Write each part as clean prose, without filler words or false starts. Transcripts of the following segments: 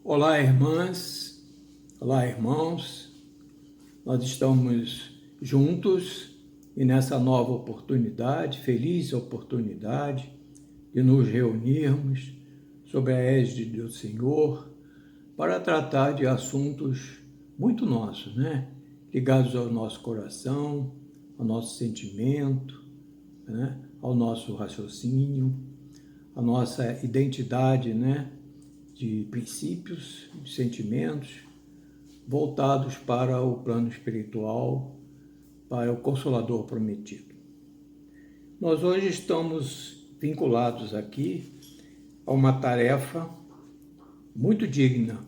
Olá, irmãs, olá, irmãos. Nós estamos juntos e nessa nova oportunidade, feliz oportunidade de nos reunirmos sob a égide do Senhor para tratar de assuntos muito nossos, né? Ligados ao nosso coração, ao nosso sentimento, né? Ao nosso raciocínio, à nossa identidade, né? De princípios, de sentimentos, voltados para o plano espiritual, para o Consolador prometido. Nós hoje estamos vinculados aqui a uma tarefa muito digna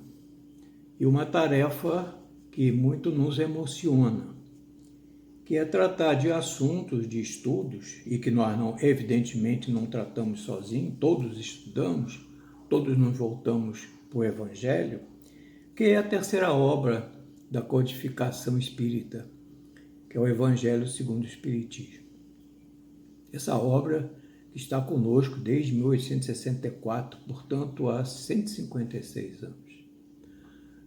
e uma tarefa que muito nos emociona, que é tratar de assuntos, de estudos, e que nós evidentemente não tratamos sozinhos, todos estudamos, todos nos voltamos para o Evangelho, que é a terceira obra da codificação espírita, que é o Evangelho segundo o Espiritismo. Essa obra está conosco desde 1864, portanto, há 156 anos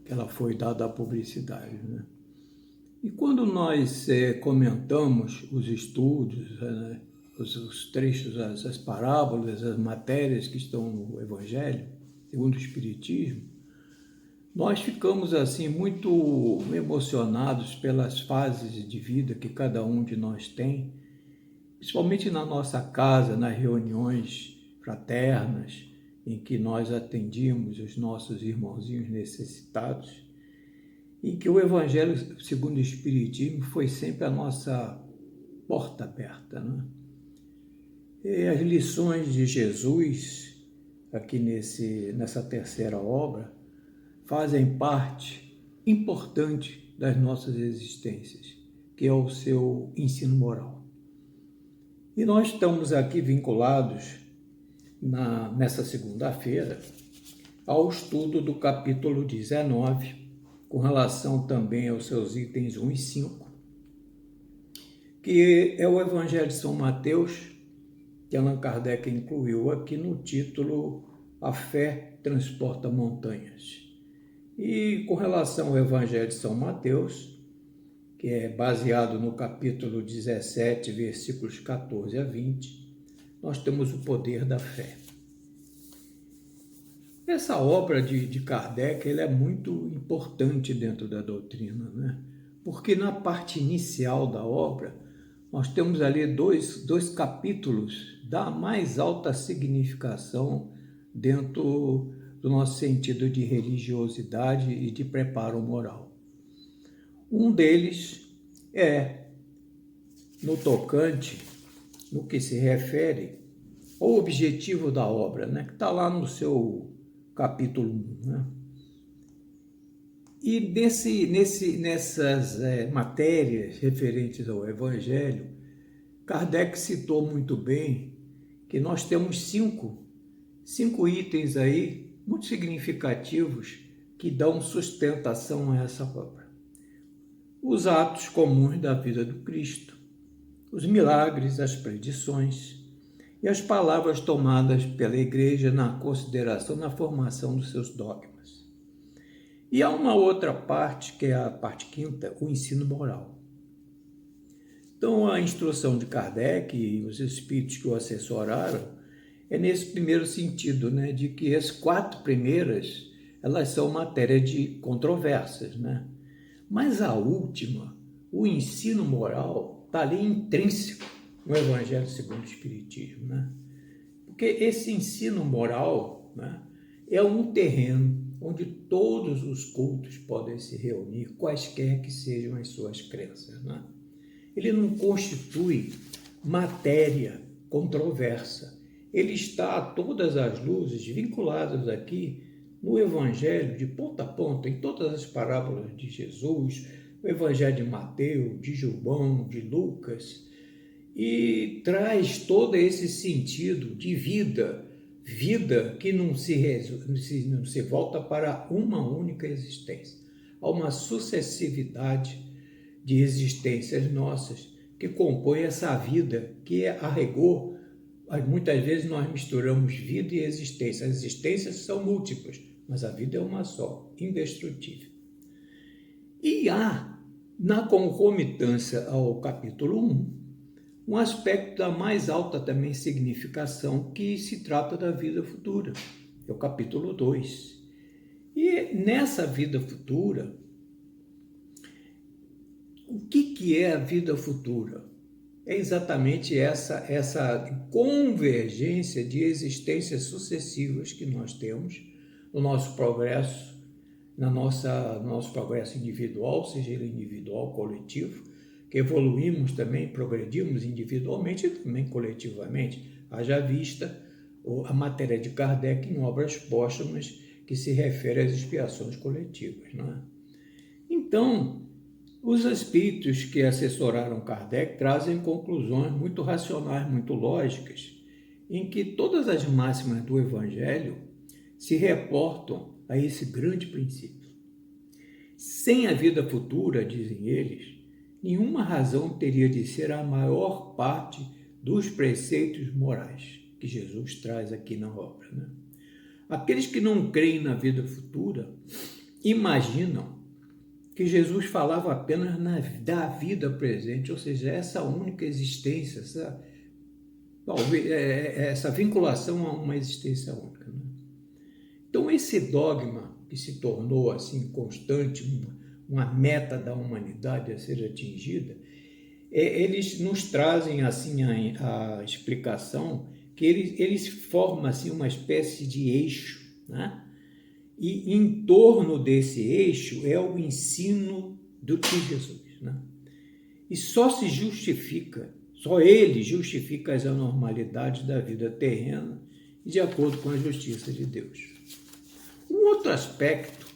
que ela foi dada à publicidade, né? E quando nós comentamos os estudos, né, os trechos, as parábolas, as matérias que estão no Evangelho segundo o Espiritismo, nós ficamos assim muito emocionados pelas fases de vida que cada um de nós tem, principalmente na nossa casa, nas reuniões fraternas, em que nós atendíamos os nossos irmãozinhos necessitados, e que o Evangelho segundo o Espiritismo foi sempre a nossa porta aberta, né? E as lições de Jesus, aqui nessa terceira obra, fazem parte importante das nossas existências, que é o seu ensino moral. E nós estamos aqui vinculados nessa segunda-feira ao estudo do capítulo 19, com relação também aos seus itens 1 e 5, que é o Evangelho de São Mateus, que Allan Kardec incluiu aqui no título A Fé Transporta Montanhas. E com relação ao Evangelho de São Mateus, que é baseado no capítulo 17, versículos 14 a 20, nós temos o poder da fé. Essa obra de Kardec ela é muito importante dentro da doutrina, né? Porque na parte inicial da obra, nós temos ali dois capítulos da mais alta significação dentro do nosso sentido de religiosidade e de preparo moral. Um deles é no tocante, no que se refere ao objetivo da obra, né? Que está lá no seu capítulo 1, né? E nessas matérias referentes ao Evangelho, Kardec citou muito bem que nós temos cinco itens aí muito significativos que dão sustentação a essa obra. Os atos comuns da vida do Cristo, os milagres, as predições e as palavras tomadas pela Igreja na consideração na formação dos seus dogmas. E há uma outra parte, que é a parte quinta, o ensino moral. Então, a instrução de Kardec e os espíritos que o assessoraram é nesse primeiro sentido, né, de que as 4 primeiras, elas são matéria de controvérsias, né? Mas a última, o ensino moral, está ali intrínseco no Evangelho segundo o Espiritismo, né? Porque esse ensino moral, né, é um terreno onde todos os cultos podem se reunir, quaisquer que sejam as suas crenças, né? Ele não constitui matéria controversa. Ele está a todas as luzes vinculados aqui no Evangelho, de ponta a ponta, em todas as parábolas de Jesus, o Evangelho de Mateus, de João, de Lucas, e traz todo esse sentido de vida que não se volta para uma única existência. Há uma sucessividade de existências nossas que compõe essa vida que, a rigor, Muitas vezes nós misturamos vida e existência. As existências são múltiplas, mas a vida é uma só, indestrutível. E há, na concomitância ao capítulo 1, um aspecto da mais alta também significação que se trata da vida futura, é o capítulo 2. E nessa vida futura, o que é a vida futura? É exatamente essa convergência de existências sucessivas que nós temos no nosso progresso, no nosso progresso individual, seja ele individual, coletivo, que evoluímos também, progredimos individualmente e também coletivamente, haja vista a matéria de Kardec em Obras Póstumas, que se refere às expiações coletivas, não é? Então, os espíritos que assessoraram Kardec trazem conclusões muito racionais, muito lógicas, em que todas as máximas do Evangelho se reportam a esse grande princípio. Sem a vida futura, dizem eles, nenhuma razão teria de ser a maior parte dos preceitos morais que Jesus traz aqui na obra, né? Aqueles que não creem na vida futura imaginam que Jesus falava apenas da vida presente, ou seja, essa única existência, essa vinculação a uma existência única, né? Então, esse dogma que se tornou assim constante, uma meta da humanidade a ser atingida, eles nos trazem assim a explicação que eles formam assim uma espécie de eixo, né? E em torno desse eixo é o ensino de Jesus, né? E só ele justifica as anormalidades da vida terrena de acordo com a justiça de Deus. Um outro aspecto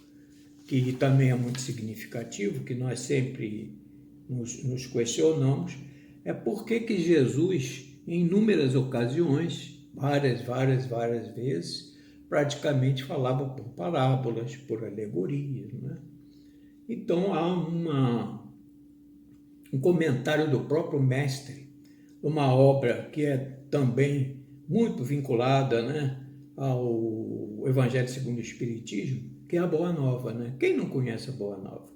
que também é muito significativo, que nós sempre nos questionamos, é por que Jesus, em inúmeras ocasiões, várias vezes, praticamente falava por parábolas, por alegorias, né? Então há um comentário do próprio mestre, uma obra que é também muito vinculada, né, ao Evangelho segundo o Espiritismo, que é a Boa Nova, né? Quem não conhece a Boa Nova?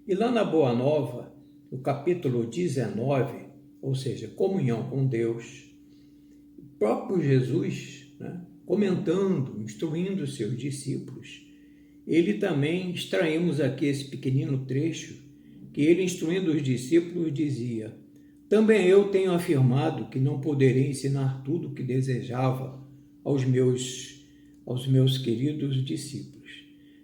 E lá na Boa Nova, no capítulo 19, ou seja, comunhão com Deus, o próprio Jesus, né, comentando, instruindo seus discípulos, ele também, extraímos aqui esse pequenino trecho, que ele, instruindo os discípulos, dizia: também eu tenho afirmado que não poderei ensinar tudo o que desejava aos meus queridos discípulos,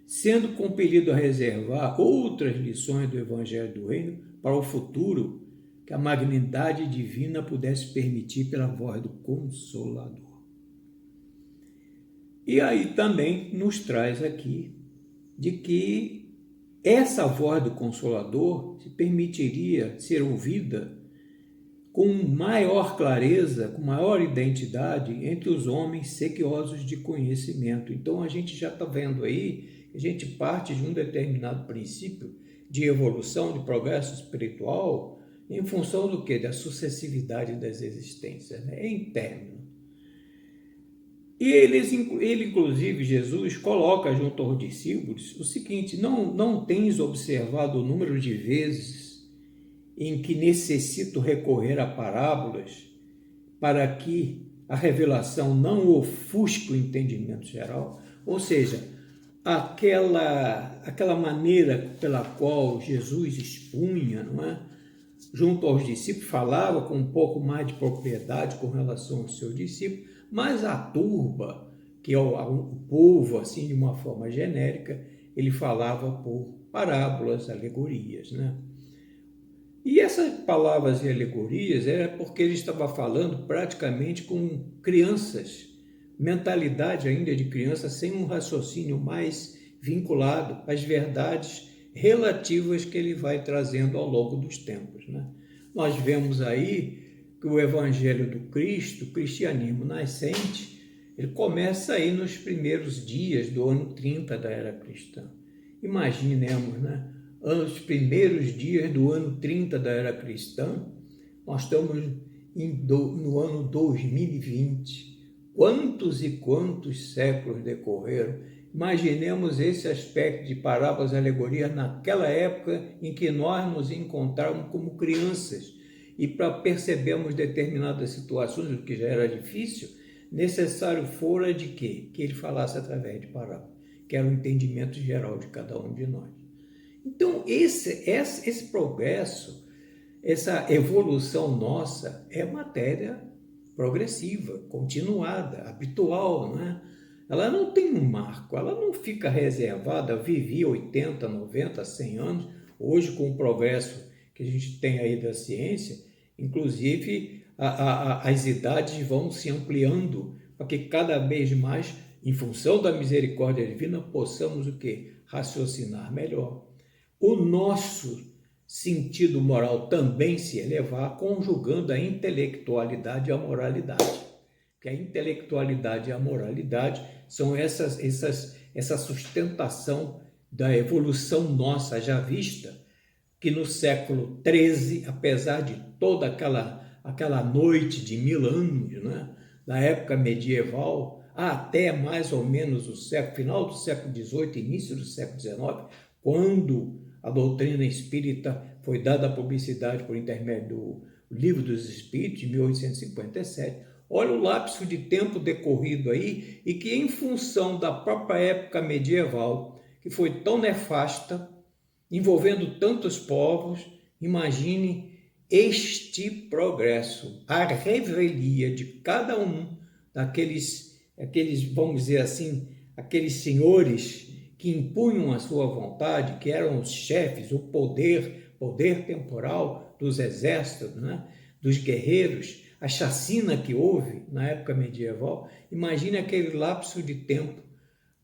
sendo compelido a reservar outras lições do Evangelho do Reino para o futuro, que a magnidade divina pudesse permitir pela voz do Consolador. E aí também nos traz aqui de que essa voz do Consolador se permitiria ser ouvida com maior clareza, com maior identidade entre os homens sequiosos de conhecimento. Então a gente já está vendo aí, a gente parte de um determinado princípio de evolução, de progresso espiritual, em função do quê? Da sucessividade das existências, né? Em término. E ele, inclusive, Jesus, coloca junto aos discípulos o seguinte: não tens observado o número de vezes em que necessito recorrer a parábolas para que a revelação não ofusque o entendimento geral? Ou seja, aquela maneira pela qual Jesus expunha, não é? Junto aos discípulos, falava com um pouco mais de propriedade com relação aos seus discípulos, mas a turba, que é o povo, assim, de uma forma genérica, ele falava por parábolas, alegorias, né? E essas palavras e alegorias era porque ele estava falando praticamente com crianças, mentalidade ainda de criança, sem um raciocínio mais vinculado às verdades relativas que ele vai trazendo ao longo dos tempos, né? Nós vemos aí que o Evangelho do Cristo, o cristianismo nascente, ele começa aí nos primeiros dias do ano 30 da era cristã. Imaginemos, né? Os primeiros dias do ano 30 da era cristã, nós estamos no ano 2020. Quantos e quantos séculos decorreram? Imaginemos esse aspecto de parábolas e alegorias naquela época em que nós nos encontrávamos como crianças e para percebermos determinadas situações, o que já era difícil, necessário fora de quê? Que ele falasse através de parábolas, que era o entendimento geral de cada um de nós. Então, esse progresso, essa evolução nossa é matéria progressiva, continuada, habitual, né? Ela não tem um marco, ela não fica reservada, vivia 80, 90, 100 anos. Hoje, com o progresso que a gente tem aí da ciência, inclusive as idades vão se ampliando para que cada vez mais, em função da misericórdia divina, possamos o quê? Raciocinar melhor. O nosso sentido moral também se elevar, conjugando a intelectualidade e a moralidade. Porque a intelectualidade e a moralidade são essa sustentação da evolução nossa já vista, que no século XIII, apesar de toda aquela noite de 1000 anos, né, da época medieval, até mais ou menos o final do século XVIII, início do século XIX, quando a doutrina espírita foi dada a publicidade por intermédio do Livro dos Espíritos, de 1857. Olha o lapso de tempo decorrido aí e que, em função da própria época medieval, que foi tão nefasta, envolvendo tantos povos, imagine este progresso, a revelia de cada um daqueles, vamos dizer assim, aqueles senhores que impunham a sua vontade, que eram os chefes, o poder temporal dos exércitos, né? Dos guerreiros, a chacina que houve na época medieval. Imagine aquele lapso de tempo.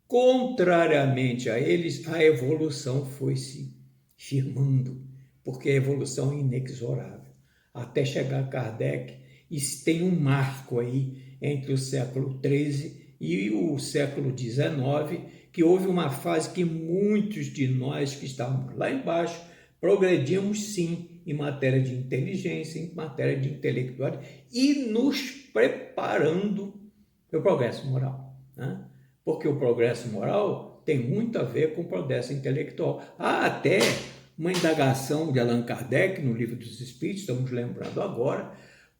Contrariamente a eles, a evolução foi se firmando, porque a evolução é inexorável. Até chegar a Kardec, e tem um marco aí entre o século XIII e o século XIX, que houve uma fase que muitos de nós que estávamos lá embaixo progredimos sim em matéria de inteligência, em matéria de intelectualidade e nos preparando para o progresso moral, né? Porque o progresso moral tem muito a ver com o progresso intelectual. Há até uma indagação de Allan Kardec no Livro dos Espíritos, estamos lembrando agora,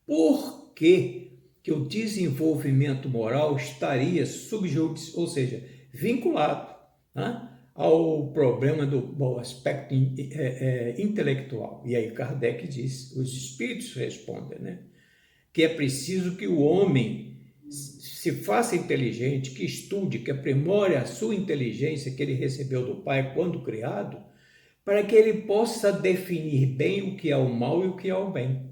por que o desenvolvimento moral estaria subjúdice, ou seja, vinculado, né, ao problema do aspecto intelectual. E aí Kardec diz, os espíritos respondem, né, que é preciso que o homem se faça inteligente, que estude, que aprimore a sua inteligência que ele recebeu do Pai quando criado, para que ele possa definir bem o que é o mal e o que é o bem.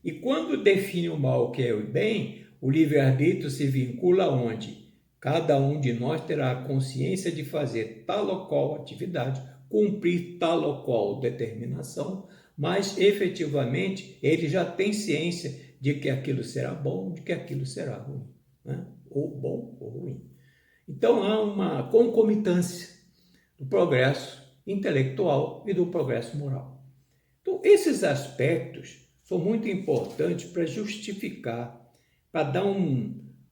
E quando define o mal, o que é o bem, o livre-arbítrio se vincula onde? Cada um de nós terá a consciência de fazer tal ou qual atividade, cumprir tal ou qual determinação, mas efetivamente ele já tem ciência de que aquilo será bom, de que aquilo será ruim, né? Ou bom ou ruim. Então há uma concomitância do progresso intelectual e do progresso moral. Então esses aspectos são muito importantes para justificar, para dar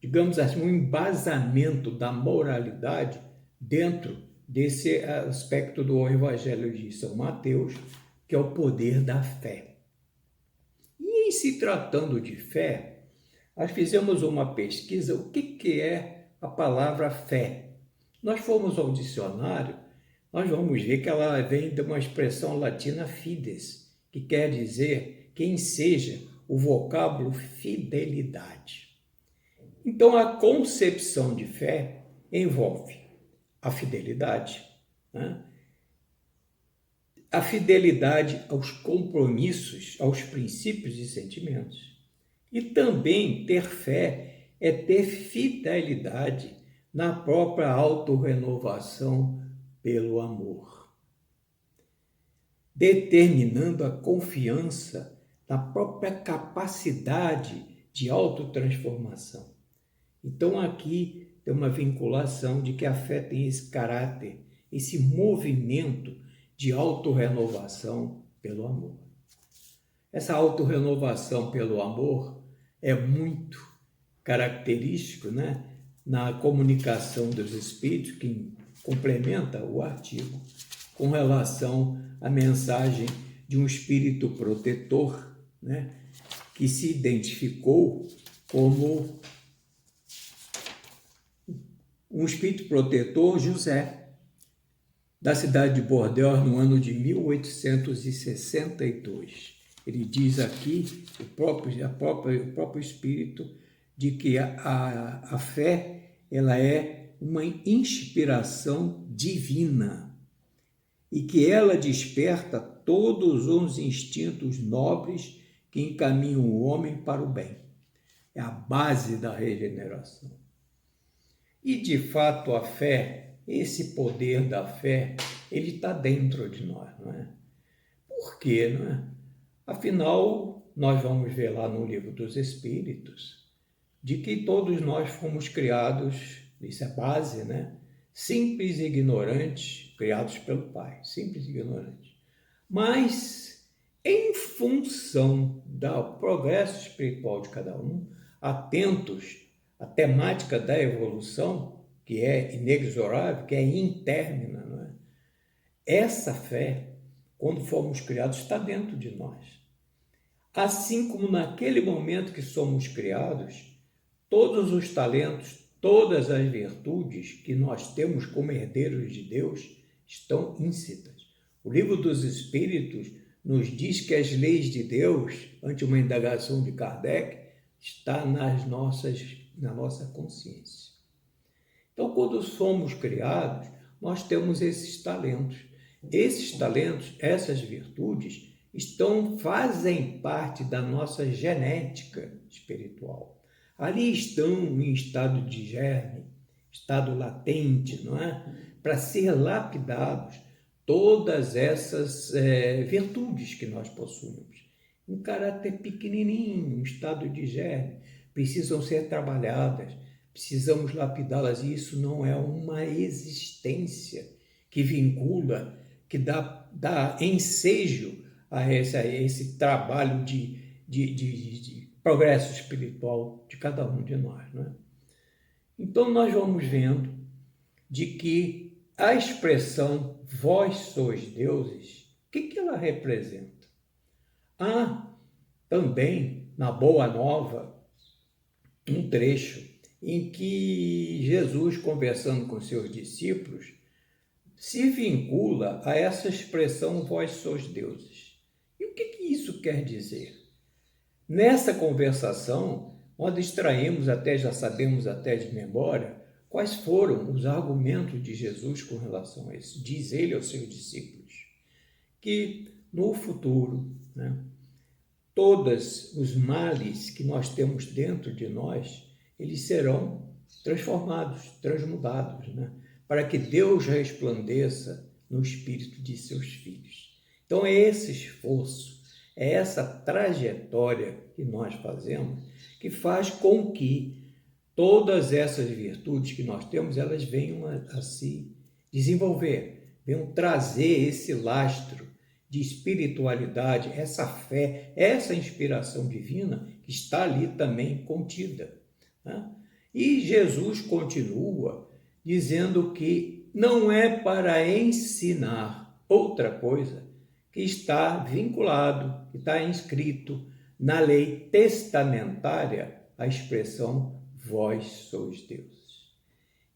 digamos assim, um embasamento da moralidade dentro desse aspecto do Evangelho de São Mateus, que é o poder da fé. E em se tratando de fé, nós fizemos uma pesquisa, o que é a palavra fé? Nós fomos ao dicionário, nós vamos ver que ela vem de uma expressão latina fides, que quer dizer quem seja, o vocábulo fidelidade. Então, a concepção de fé envolve a fidelidade, né? A fidelidade aos compromissos, aos princípios e sentimentos. E também ter fé é ter fidelidade na própria autorrenovação pelo amor, determinando a confiança na própria capacidade de autotransformação. Então, aqui tem uma vinculação de que a fé tem esse caráter, esse movimento de autorrenovação pelo amor. Essa autorrenovação pelo amor é muito característico, né, na comunicação dos espíritos, que complementa o artigo, com relação à mensagem de um espírito protetor, né, que se identificou como um espírito protetor, José, da cidade de Bordeaux, no ano de 1862. Ele diz aqui, o próprio espírito, de que a fé ela é uma inspiração divina e que ela desperta todos os instintos nobres que encaminham o homem para o bem. É a base da regeneração. E, de fato, a fé, esse poder da fé, ele está dentro de nós, não é? Por quê, não é? Afinal, nós vamos ver lá no Livro dos Espíritos, de que todos nós fomos criados, isso é base, né? Simples e ignorantes, criados pelo Pai, simples e ignorantes. Mas, em função do progresso espiritual de cada um, atentos à temática da evolução, que é inexorável, que é intermina, não é? Essa fé, quando fomos criados, está dentro de nós. Assim como naquele momento que somos criados, todos os talentos, todas as virtudes que nós temos como herdeiros de Deus estão íncitas. O Livro dos Espíritos nos diz que as leis de Deus, ante uma indagação de Kardec, está na nossa consciência. Então, quando somos criados, nós temos esses talentos. Esses talentos, essas virtudes, fazem parte da nossa genética espiritual. Ali estão em estado de germe, estado latente, não é? Para ser lapidados todas essas virtudes que nós possuímos. Um caráter pequenininho, um estado de germe, precisam ser trabalhadas, precisamos lapidá-las, e isso não é uma existência que vincula, que dá ensejo a esse trabalho de progresso espiritual de cada um de nós, né? Então, nós vamos vendo de que a expressão vós sois deuses, o que ela representa? Há também, na Boa Nova, um trecho em que Jesus, conversando com seus discípulos, se vincula a essa expressão vós sois deuses. E o que isso quer dizer? Nessa conversação, nós extraímos já sabemos até de memória, quais foram os argumentos de Jesus com relação a isso. Diz ele aos seus discípulos que no futuro, né, todos os males que nós temos dentro de nós, eles serão transformados, transmudados, né, para que Deus resplandeça no espírito de seus filhos. Então é esse esforço, é essa trajetória que nós fazemos, que faz com que todas essas virtudes que nós temos, elas venham a se desenvolver, venham trazer esse lastro de espiritualidade, essa fé, essa inspiração divina que está ali também contida, né? E Jesus continua dizendo que não é para ensinar outra coisa que está vinculado, que está inscrito na lei testamentária a expressão vós sois deuses.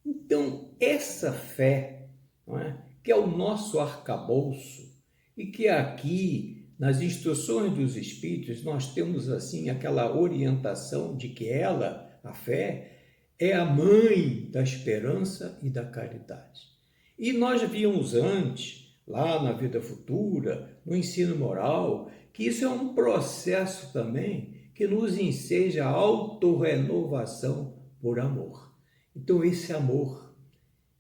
Então, essa fé, não é, que é o nosso arcabouço, e que aqui, nas instruções dos Espíritos, nós temos assim aquela orientação de que ela, a fé, é a mãe da esperança e da caridade. E nós víamos antes, lá na vida futura, no ensino moral, que isso é um processo também que nos enseja a autorrenovação por amor. Então esse amor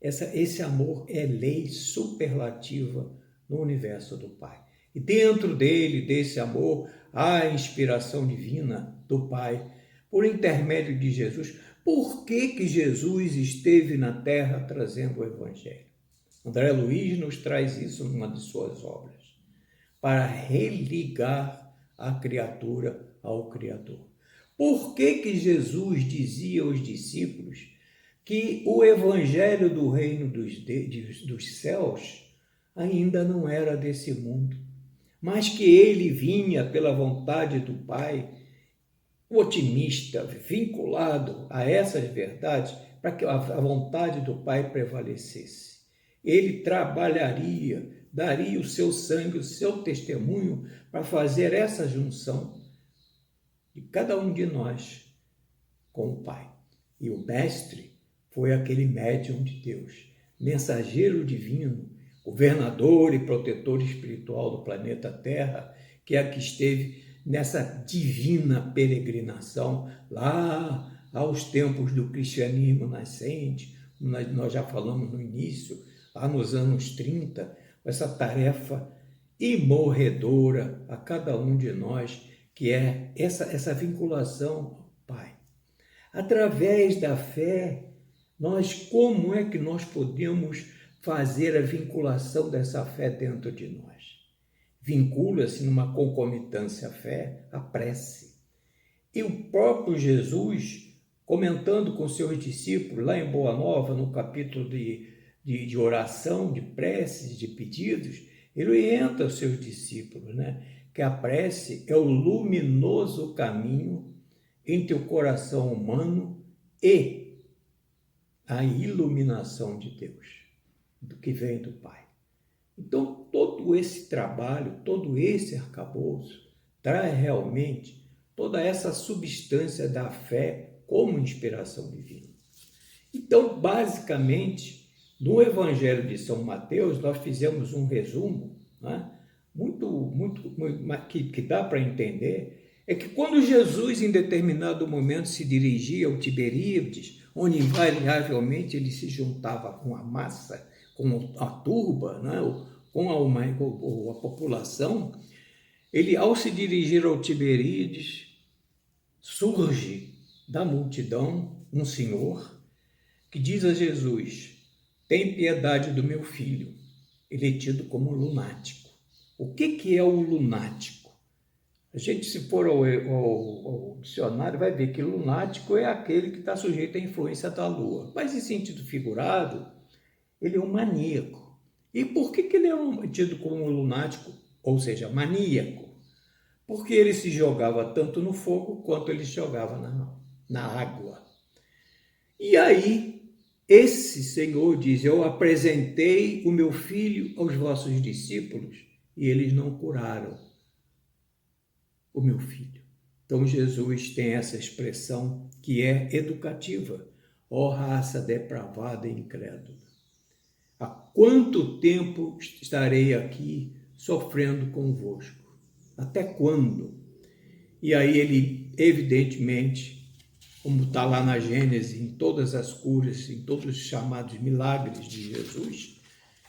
é lei superlativa no universo do Pai. E dentro desse amor, há a inspiração divina do Pai, por intermédio de Jesus. Por que Jesus esteve na Terra trazendo o Evangelho? André Luiz nos traz isso numa de suas obras, para religar a criatura ao Criador. Por que Jesus dizia aos discípulos que o evangelho do reino dos céus ainda não era desse mundo, mas que ele vinha pela vontade do Pai, otimista, vinculado a essas verdades, para que a vontade do Pai prevalecesse. Ele trabalharia, daria o seu sangue, o seu testemunho para fazer essa junção de cada um de nós com o Pai. E o Mestre foi aquele médium de Deus, mensageiro divino, governador e protetor espiritual do planeta Terra, que é que esteve nessa divina peregrinação lá aos tempos do cristianismo nascente, nós já falamos no início, lá nos anos 30, essa tarefa imorredora a cada um de nós, que é essa vinculação ao Pai. Através da fé, como é que nós podemos fazer a vinculação dessa fé dentro de nós? Vincula-se numa concomitância à fé, a prece. E o próprio Jesus, comentando com seus discípulos, lá em Boa Nova, no capítulo de oração, de preces, de pedidos, ele orienta os seus discípulos, que a prece é o luminoso caminho entre o coração humano e a iluminação de Deus, do que vem do Pai. Então, todo esse trabalho, todo esse arcabouço, traz realmente toda essa substância da fé como inspiração divina. Então, basicamente, no Evangelho de São Mateus, nós fizemos um resumo, que dá para entender, é que quando Jesus, em determinado momento, se dirigia ao Tiberíades, onde invariavelmente ele se juntava com a massa, com a turba, com a população, ele, ao se dirigir ao Tiberíades, surge da multidão um senhor que diz a Jesus: tem piedade do meu filho. Ele é tido como lunático. O que é o lunático? A gente, se for ao dicionário, vai ver que lunático é aquele que está sujeito à influência da lua. Mas, em sentido figurado, ele é um maníaco. E por que ele é tido como lunático, ou seja, maníaco? Porque ele se jogava tanto no fogo quanto ele se jogava na água. E aí, esse Senhor diz: eu apresentei o meu filho aos vossos discípulos e eles não curaram o meu filho. Então, Jesus tem essa expressão que é educativa. Ó raça depravada e incrédula, há quanto tempo estarei aqui sofrendo convosco? Até quando? E aí ele, evidentemente, como está lá na Gênesis, em todas as curas, em todos os chamados milagres de Jesus,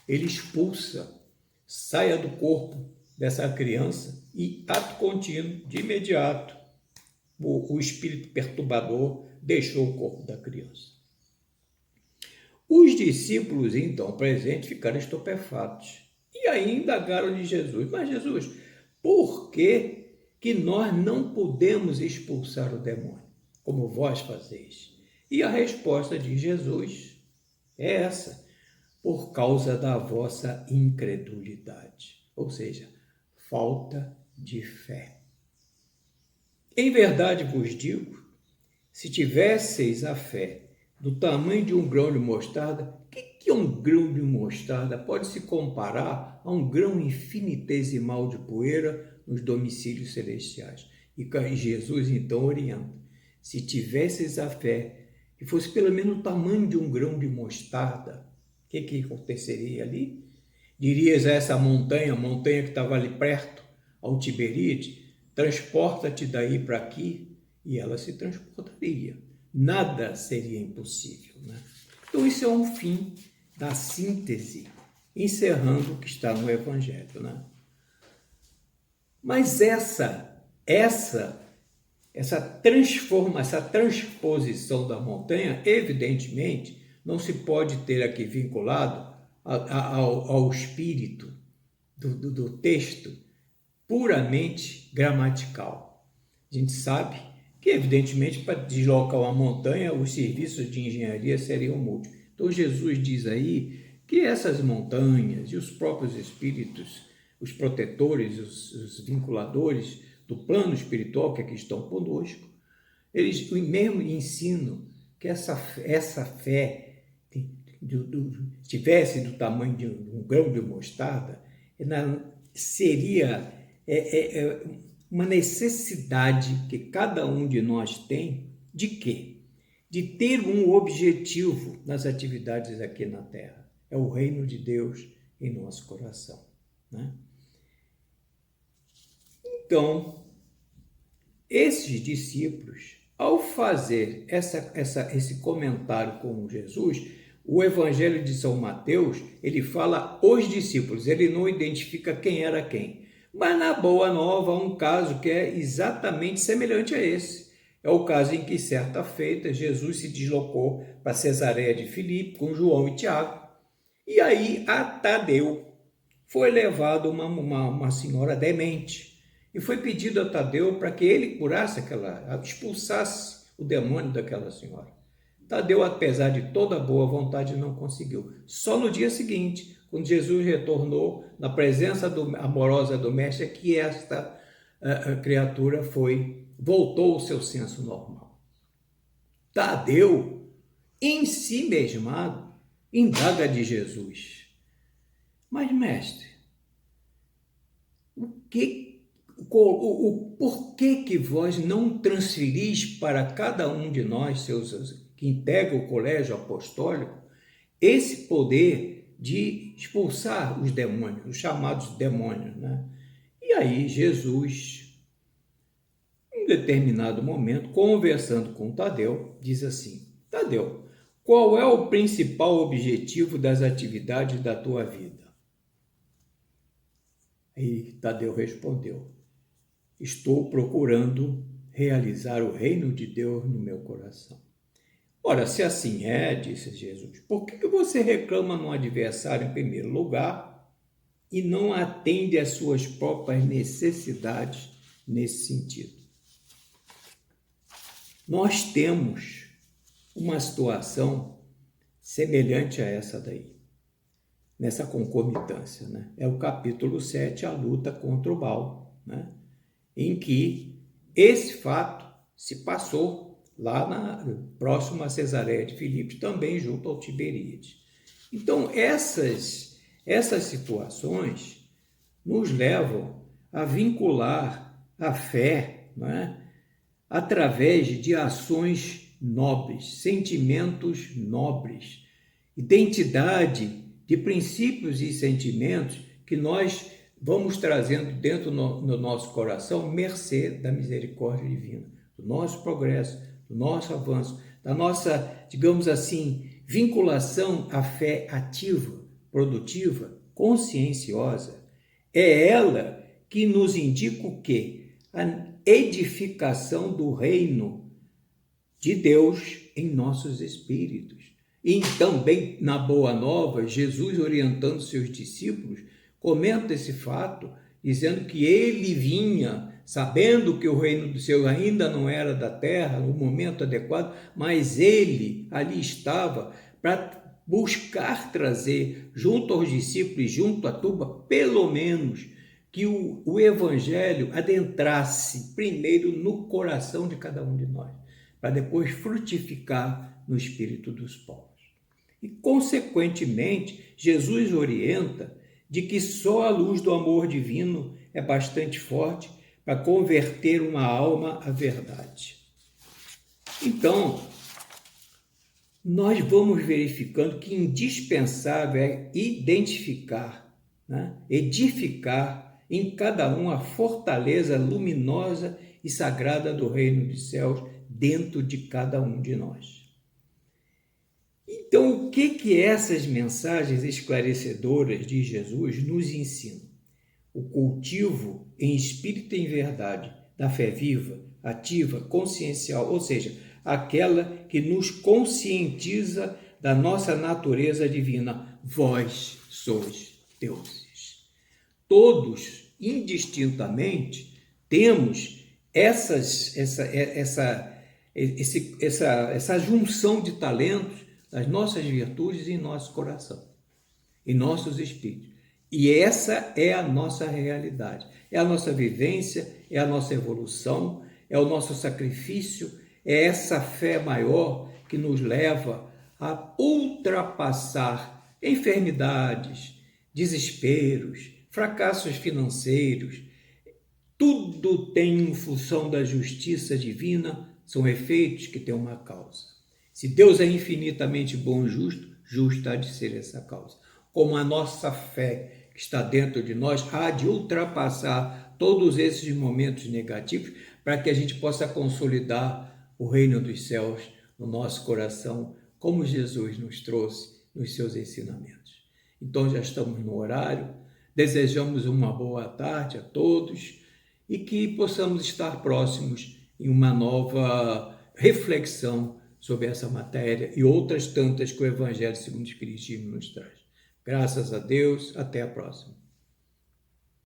ele expulsa, saia do corpo dessa criança e, ato contínuo, de imediato, o espírito perturbador deixou o corpo da criança. Os discípulos, então, presentes, ficaram estupefatos. E aí indagaram de Jesus: mas Jesus, por que nós não podemos expulsar o demônio, como vós fazeis? E a resposta de Jesus é essa: por causa da vossa incredulidade, ou seja, falta de fé. Em verdade vos digo, se tivesseis a fé do tamanho de um grão de mostarda, o que é um grão de mostarda? Pode se comparar a um grão infinitesimal de poeira nos domicílios celestiais. E Jesus então orienta: se tivesseis a fé que fosse pelo menos o tamanho de um grão de mostarda, o que aconteceria ali? Dirias a essa montanha que estava ali perto, ao Tiberíades: transporta-te daí para aqui, e ela se transportaria. Nada seria impossível, Então, isso é um fim da síntese, encerrando o que está no Evangelho, Mas essa transposição da montanha, evidentemente, não se pode ter aqui vinculado ao espírito do texto, puramente gramatical. A gente sabe que, evidentemente, para deslocar uma montanha, os serviços de engenharia seriam múltiplos. Então, Jesus diz aí que essas montanhas e os próprios espíritos, os protetores, os vinculadores do plano espiritual que aqui estão conosco, eles mesmo ensinam que essa fé tivesse do tamanho de um grão de mostarda, seria uma necessidade que cada um de nós tem de quê? De ter um objetivo nas atividades aqui na Terra. É o reino de Deus em nosso coração, né? Então, esses discípulos, ao fazer esse comentário com Jesus, o Evangelho de São Mateus, ele fala os discípulos, ele não identifica quem era quem. Mas na Boa Nova, há um caso que é exatamente semelhante a esse. É o caso em que, certa feita, Jesus se deslocou para Cesareia de Filipe com João e Tiago. E aí, a Tadeu foi levado uma senhora demente. E foi pedido a Tadeu para que ele curasse expulsasse o demônio daquela senhora. Tadeu, apesar de toda boa vontade, não conseguiu. Só no dia seguinte, quando Jesus retornou na presença amorosa do Mestre, que esta criatura voltou ao seu senso normal. Tadeu, em si mesmado, indaga de Jesus: mas, mestre, por que vós não transferis para cada um de nós, que integra o colégio apostólico, esse poder de expulsar os demônios, os chamados demônios, né? E aí Jesus, em determinado momento, conversando com Tadeu, diz assim: Tadeu, qual é o principal objetivo das atividades da tua vida? Aí Tadeu respondeu: estou procurando realizar o reino de Deus no meu coração. Ora, se assim é, disse Jesus, por que você reclama no adversário em primeiro lugar e não atende às suas próprias necessidades nesse sentido? Nós temos uma situação semelhante a essa daí, nessa concomitância, né? É o capítulo 7, a luta contra o mal, né? Em que esse fato se passou lá próximo a Cesareia de Filipe, também junto ao Tiberíades. Então, essas situações nos levam a vincular a fé, não é? Através de ações nobres, sentimentos nobres, identidade de princípios e sentimentos que nós vamos trazendo dentro do nosso coração, mercê da misericórdia divina, do nosso progresso, do nosso avanço, da nossa, digamos assim, vinculação à fé ativa, produtiva, conscienciosa. É ela que nos indica o quê? A edificação do reino de Deus em nossos espíritos. E também na Boa Nova, Jesus, orientando seus discípulos, comenta esse fato, dizendo que ele vinha sabendo que o reino do céu ainda não era da terra, no momento adequado, mas ele ali estava para buscar trazer junto aos discípulos, junto à turma, pelo menos que o evangelho adentrasse primeiro no coração de cada um de nós, para depois frutificar no espírito dos povos. E, consequentemente, Jesus orienta de que só a luz do amor divino é bastante forte para converter uma alma à verdade. Então, nós vamos verificando que indispensável é identificar, né, edificar em cada um a fortaleza luminosa e sagrada do reino dos céus dentro de cada um de nós. Então, o que essas mensagens esclarecedoras de Jesus nos ensinam? O cultivo em espírito e em verdade da fé viva, ativa, consciencial, ou seja, aquela que nos conscientiza da nossa natureza divina. Vós sois deuses. Todos indistintamente temos essa junção de talentos das nossas virtudes em nosso coração, em nossos espíritos. E essa é a nossa realidade, é a nossa vivência, é a nossa evolução, é o nosso sacrifício, é essa fé maior que nos leva a ultrapassar enfermidades, desesperos, fracassos financeiros. Tudo tem em função da justiça divina, são efeitos que têm uma causa. Se Deus é infinitamente bom e justo, justa há de ser essa causa. Como a nossa fé que está dentro de nós há de ultrapassar todos esses momentos negativos para que a gente possa consolidar o reino dos céus no nosso coração, como Jesus nos trouxe nos seus ensinamentos. Então já estamos no horário, desejamos uma boa tarde a todos e que possamos estar próximos em uma nova reflexão sobre essa matéria e outras tantas que o Evangelho segundo o Espiritismo nos traz. Graças a Deus, até a próxima.